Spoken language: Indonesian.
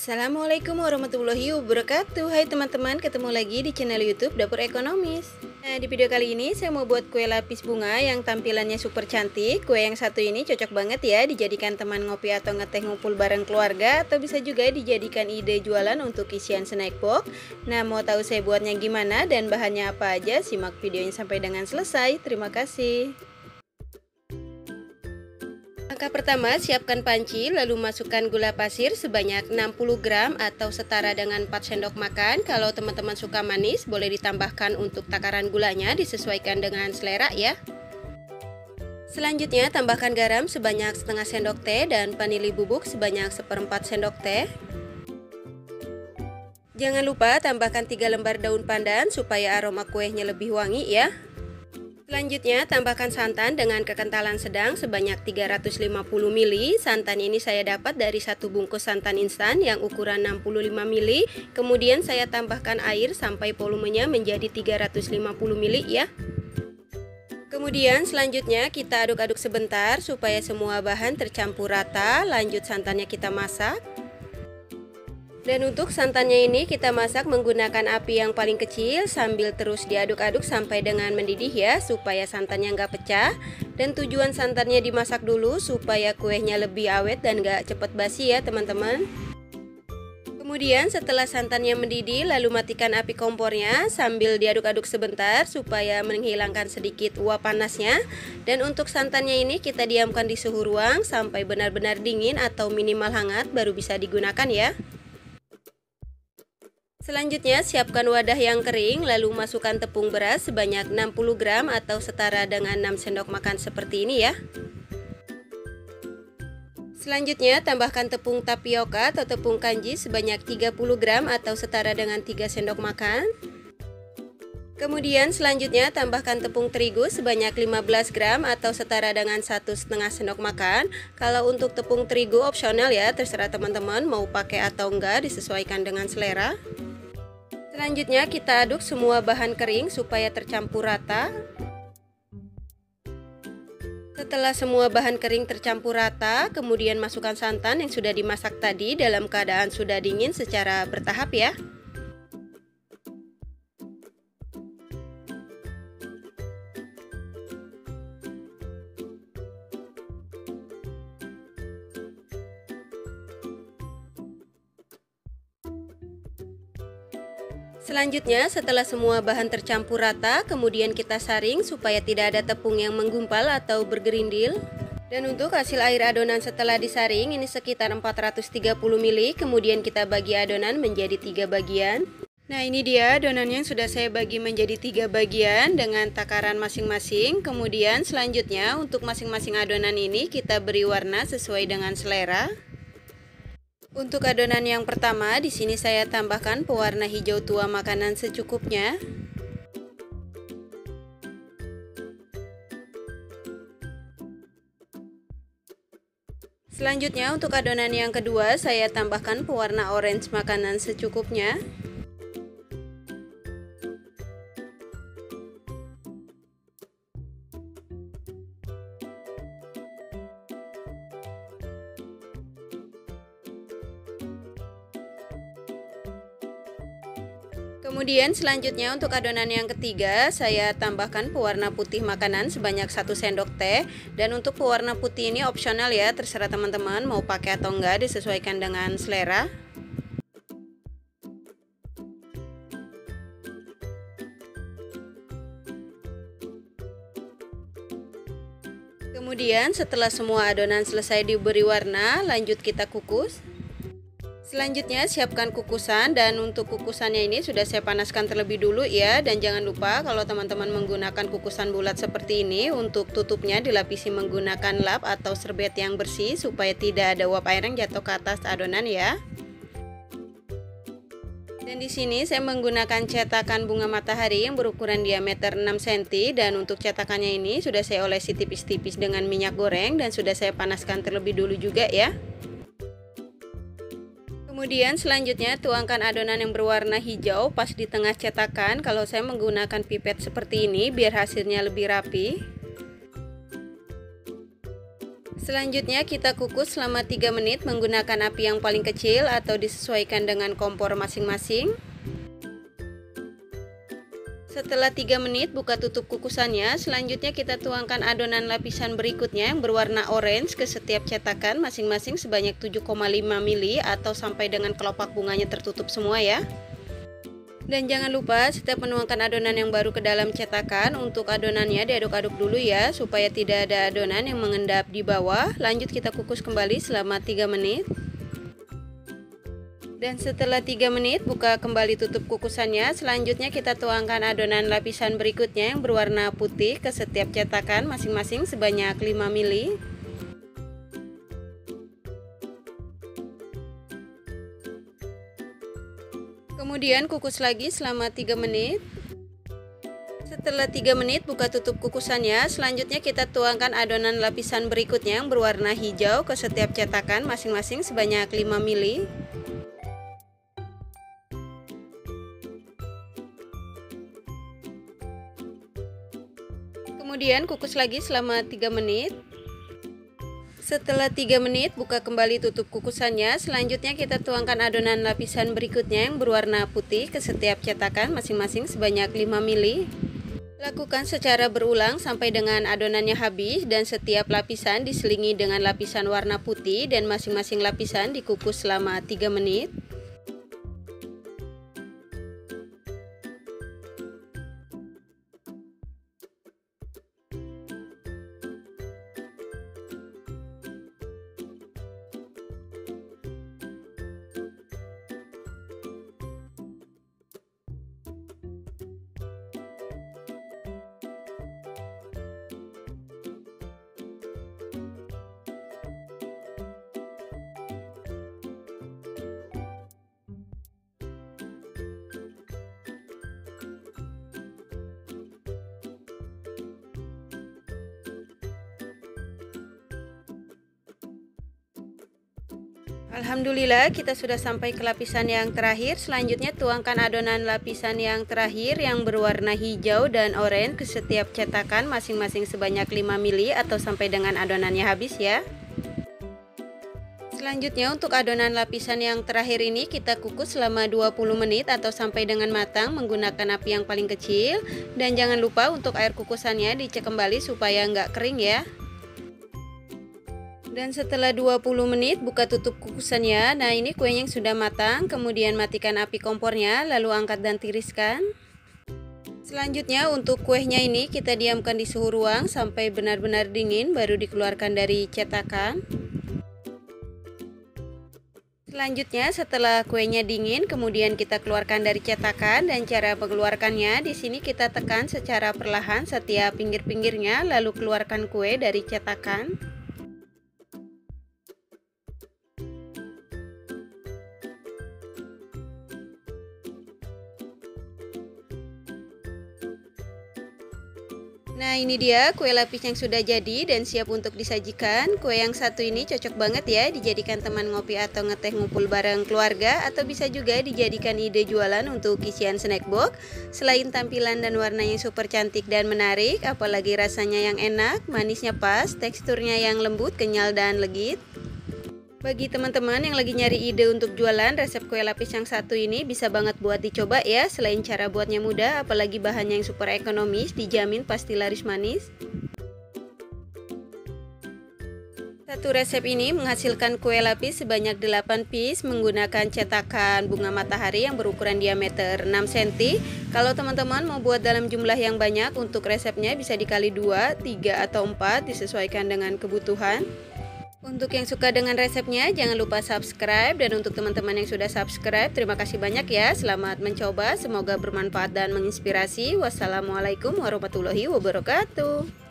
Assalamualaikum warahmatullahi wabarakatuh. Hai teman-teman, ketemu lagi di channel YouTube Dapur Ekonomis. Nah, di video kali ini saya mau buat kue lapis bunga yang tampilannya super cantik. Kue yang satu ini cocok banget ya dijadikan teman ngopi atau ngeteh ngumpul bareng keluarga, atau bisa juga dijadikan ide jualan untuk isian snack box. Nah, mau tahu saya buatnya gimana dan bahannya apa aja? Simak videonya sampai dengan selesai. Terima kasih. Langkah pertama, siapkan panci, lalu masukkan gula pasir sebanyak 60 gram atau setara dengan 4 sendok makan. Kalau teman-teman suka manis, boleh ditambahkan untuk takaran gulanya, disesuaikan dengan selera ya. Selanjutnya, tambahkan garam sebanyak setengah sendok teh dan vanili bubuk sebanyak 1/4 sendok teh. Jangan lupa tambahkan 3 lembar daun pandan supaya aroma kuenya lebih wangi ya. Selanjutnya, tambahkan santan dengan kekentalan sedang sebanyak 350 ml. Santan ini saya dapat dari satu bungkus santan instan yang ukuran 65 ml. Kemudian saya tambahkan air sampai volumenya menjadi 350 ml ya. Kemudian selanjutnya kita aduk-aduk sebentar supaya semua bahan tercampur rata. Lanjut santannya kita masak. Dan untuk santannya ini kita masak menggunakan api yang paling kecil sambil terus diaduk-aduk sampai dengan mendidih ya, supaya santannya nggak pecah. Dan tujuan santannya dimasak dulu supaya kuenya lebih awet dan nggak cepet basi ya teman-teman. Kemudian setelah santannya mendidih, lalu matikan api kompornya sambil diaduk-aduk sebentar supaya menghilangkan sedikit uap panasnya. Dan untuk santannya ini kita diamkan di suhu ruang sampai benar-benar dingin atau minimal hangat baru bisa digunakan ya. Selanjutnya, siapkan wadah yang kering, lalu masukkan tepung beras sebanyak 60 gram atau setara dengan 6 sendok makan seperti ini ya. Selanjutnya, tambahkan tepung tapioka atau tepung kanji sebanyak 30 gram atau setara dengan 3 sendok makan. Kemudian selanjutnya tambahkan tepung terigu sebanyak 15 gram atau setara dengan 1,5 sendok makan. Kalau untuk tepung terigu opsional ya, terserah teman-teman mau pakai atau enggak, disesuaikan dengan selera. Selanjutnya kita aduk semua bahan kering supaya tercampur rata. Setelah semua bahan kering tercampur rata, kemudian masukkan santan yang sudah dimasak tadi dalam keadaan sudah dingin secara bertahap ya. Selanjutnya, setelah semua bahan tercampur rata, kemudian kita saring supaya tidak ada tepung yang menggumpal atau bergerindil. Dan untuk hasil air adonan setelah disaring ini sekitar 430 ml, kemudian kita bagi adonan menjadi 3 bagian. Nah, ini dia adonannya yang sudah saya bagi menjadi 3 bagian dengan takaran masing-masing. Kemudian selanjutnya untuk masing-masing adonan ini kita beri warna sesuai dengan selera. Untuk adonan yang pertama, di sini saya tambahkan pewarna hijau tua makanan secukupnya. Selanjutnya untuk adonan yang kedua, saya tambahkan pewarna orange makanan secukupnya. Kemudian selanjutnya untuk adonan yang ketiga saya tambahkan pewarna putih makanan sebanyak 1 sendok teh. Dan untuk pewarna putih ini opsional ya, terserah teman-teman mau pakai atau enggak, disesuaikan dengan selera. Kemudian setelah semua adonan selesai diberi warna, lanjut kita kukus. Selanjutnya siapkan kukusan, dan untuk kukusannya ini sudah saya panaskan terlebih dulu ya. Dan jangan lupa kalau teman-teman menggunakan kukusan bulat seperti ini, untuk tutupnya dilapisi menggunakan lap atau serbet yang bersih supaya tidak ada uap air yang jatuh ke atas adonan ya. Dan di sini saya menggunakan cetakan bunga matahari yang berukuran diameter 6 cm, dan untuk cetakannya ini sudah saya olesi tipis-tipis dengan minyak goreng dan sudah saya panaskan terlebih dulu juga ya. Kemudian selanjutnya tuangkan adonan yang berwarna hijau pas di tengah cetakan. Kalau saya menggunakan pipet seperti ini biar hasilnya lebih rapi. Selanjutnya kita kukus selama 3 menit menggunakan api yang paling kecil atau disesuaikan dengan kompor masing-masing. Setelah 3 menit buka tutup kukusannya, selanjutnya kita tuangkan adonan lapisan berikutnya yang berwarna orange ke setiap cetakan masing-masing sebanyak 7,5 ml atau sampai dengan kelopak bunganya tertutup semua ya. Dan jangan lupa setiap menuangkan adonan yang baru ke dalam cetakan, untuk adonannya diaduk-aduk dulu ya, supaya tidak ada adonan yang mengendap di bawah. Lanjut kita kukus kembali selama 3 menit. Dan setelah 3 menit buka kembali tutup kukusannya. Selanjutnya kita tuangkan adonan lapisan berikutnya yang berwarna putih ke setiap cetakan masing-masing sebanyak 5 ml. Kemudian kukus lagi selama 3 menit. Setelah 3 menit buka tutup kukusannya. Selanjutnya kita tuangkan adonan lapisan berikutnya yang berwarna hijau ke setiap cetakan masing-masing sebanyak 5 ml. Kemudian kukus lagi selama 3 menit. Setelah 3 menit buka kembali tutup kukusannya. Selanjutnya kita tuangkan adonan lapisan berikutnya yang berwarna putih ke setiap cetakan masing-masing sebanyak 5 ml. Lakukan secara berulang sampai dengan adonannya habis dan setiap lapisan diselingi dengan lapisan warna putih dan masing-masing lapisan dikukus selama 3 menit. Alhamdulillah kita sudah sampai ke lapisan yang terakhir. Selanjutnya tuangkan adonan lapisan yang terakhir yang berwarna hijau dan oranye ke setiap cetakan masing-masing sebanyak 5 ml atau sampai dengan adonannya habis ya. Selanjutnya untuk adonan lapisan yang terakhir ini kita kukus selama 20 menit atau sampai dengan matang menggunakan api yang paling kecil. Dan jangan lupa untuk air kukusannya dicek kembali supaya nggak kering ya. Dan setelah 20 menit buka tutup kukusannya. Nah ini kuenya yang sudah matang. Kemudian matikan api kompornya, lalu angkat dan tiriskan. Selanjutnya untuk kuenya ini kita diamkan di suhu ruang sampai benar-benar dingin, baru dikeluarkan dari cetakan. Selanjutnya setelah kuenya dingin kemudian kita keluarkan dari cetakan, dan cara mengeluarkannya di sini kita tekan secara perlahan setiap pinggir-pinggirnya lalu keluarkan kue dari cetakan. Nah ini dia kue lapis yang sudah jadi dan siap untuk disajikan. Kue yang satu ini cocok banget ya dijadikan teman ngopi atau ngeteh ngumpul bareng keluarga, atau bisa juga dijadikan ide jualan untuk isian snack box. Selain tampilan dan warnanya super cantik dan menarik, apalagi rasanya yang enak, manisnya pas, teksturnya yang lembut, kenyal dan legit. Bagi teman-teman yang lagi nyari ide untuk jualan, resep kue lapis yang satu ini bisa banget buat dicoba ya. Selain cara buatnya mudah, apalagi bahannya yang super ekonomis, dijamin pasti laris manis. Satu resep ini menghasilkan kue lapis sebanyak 8 piece menggunakan cetakan bunga matahari yang berukuran diameter 6 cm. Kalau teman-teman mau buat dalam jumlah yang banyak, untuk resepnya bisa dikali 2, 3, atau 4 disesuaikan dengan kebutuhan. Untuk yang suka dengan resepnya, jangan lupa subscribe. Dan untuk teman-teman yang sudah subscribe, terima kasih banyak ya. Selamat mencoba, semoga bermanfaat dan menginspirasi. Wassalamualaikum warahmatullahi wabarakatuh.